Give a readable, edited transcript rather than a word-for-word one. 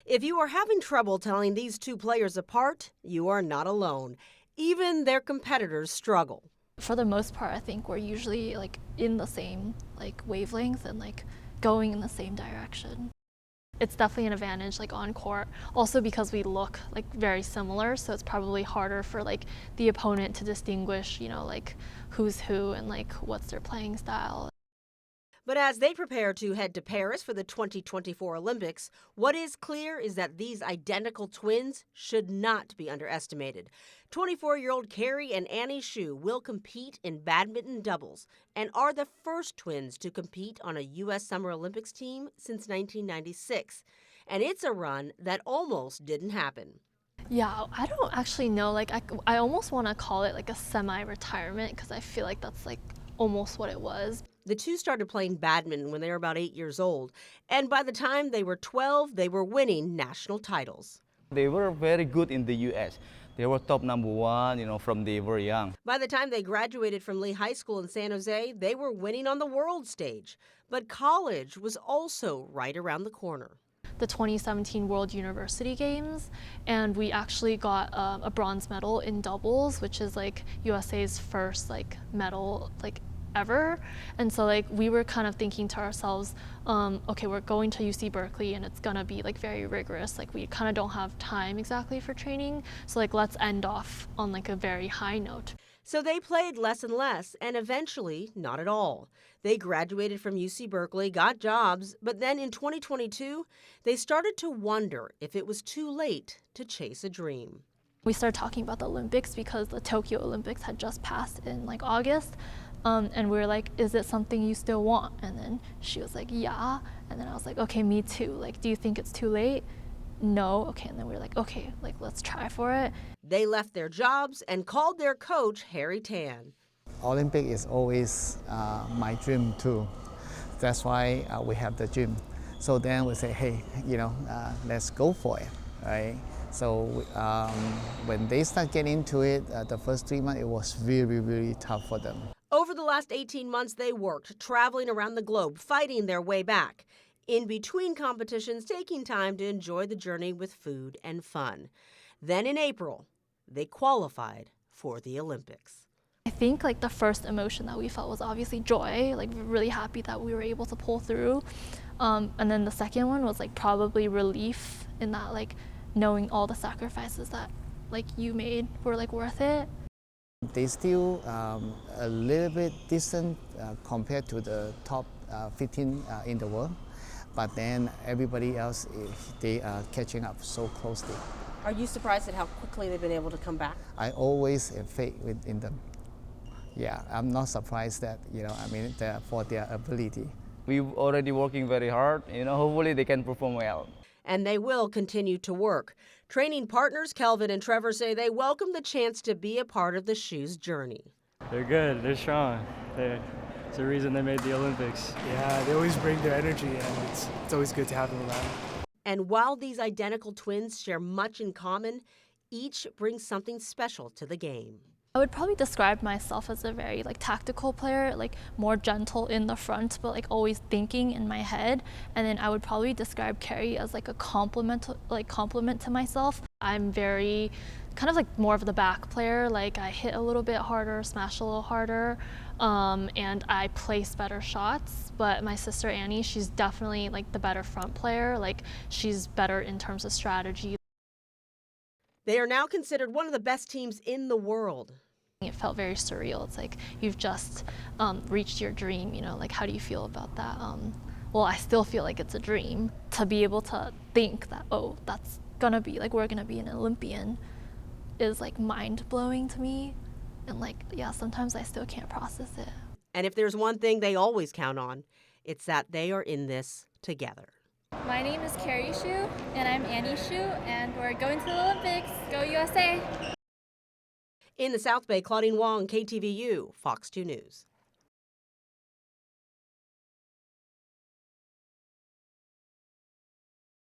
If you are having trouble telling these two players apart, you are not alone. Even their competitors struggle. For the most part, I think we're usually in the same wavelength and going in the same direction. It's definitely an advantage on court, also because we look very similar, so it's probably harder for the opponent to distinguish, who's who and what's their playing style. But as they prepare to head to Paris for the 2024 Olympics, what is clear is that these identical twins should not be underestimated. 24-year-old Kerry and Annie Hsu will compete in badminton doubles and are the first twins to compete on a U.S. Summer Olympics team since 1996. And it's a run that almost didn't happen. Yeah, I don't actually know. I almost want to call it a semi-retirement because I feel like that's almost what it was. The two started playing badminton when they were about 8 years old, and by the time they were 12, they were winning national titles. They were very good in the U.S. They were top #1, from they were young. By the time they graduated from Lee High School in San Jose, they were winning on the world stage. But college was also right around the corner. The 2017 World University Games, and we actually got a bronze medal in doubles, which is USA's first medal ever. And so we were kind of thinking to ourselves, okay, we're going to UC Berkeley and it's gonna be very rigorous. We kind of don't have time exactly for training, so let's end off on a very high note. So they played less and less, and eventually not at all. They graduated from UC Berkeley, got jobs, but then in 2022, they started to wonder if it was too late to chase a dream. We started talking about the Olympics because the Tokyo Olympics had just passed in August. And we were like, is it something you still want? And then she was like, yeah. And then I was like, okay, me too. Do you think it's too late? No. Okay. And then we were like, okay, let's try for it. They left their jobs and called their coach, Harry Tan. Olympic is always my dream too. That's why we have the gym. So then we say, hey, let's go for it, right? So when they start getting into it, the first 3 months, it was really, really tough for them. Over the last 18 months, they worked, traveling around the globe, fighting their way back. In between competitions, taking time to enjoy the journey with food and fun. Then in April, they qualified for the Olympics. I think the first emotion that we felt was obviously joy, really happy that we were able to pull through. And then the second one was probably relief in that knowing all the sacrifices that you made were worth it. They still a little bit distant compared to the top 15 in the world, but then everybody else, they are catching up so closely. Are you surprised at how quickly they've been able to come back? I always have faith in them. Yeah, I'm not surprised that, for their ability. We're already working very hard, hopefully they can perform well. And they will continue to work. Training partners Kelvin and Trevor say they welcome the chance to be a part of the Hsu's journey. They're good, they're strong. It's the reason they made the Olympics. Yeah, they always bring their energy, and it's always good to have them around. And while these identical twins share much in common, each brings something special to the game. I would probably describe myself as a very tactical player, more gentle in the front, but always thinking in my head. And then I would probably describe Kerry as a compliment to myself. I'm very kind of more of the back player. I hit a little bit harder, smash a little harder, and I place better shots. But my sister Annie, she's definitely the better front player. She's better in terms of strategy. They are now considered one of the best teams in the world. It felt very surreal. It's you've just reached your dream, how do you feel about that? Well, I still feel like it's a dream. To be able to think that, oh, that's gonna be, we're gonna be an Olympian is mind-blowing to me. And yeah, sometimes I still can't process it. And if there's one thing they always count on, it's that they are in this together. My name is Kerry Hsu, and I'm Annie Hsu, and we're going to the Olympics. Go USA! In the South Bay, Claudine Wong, KTVU, Fox 2 News.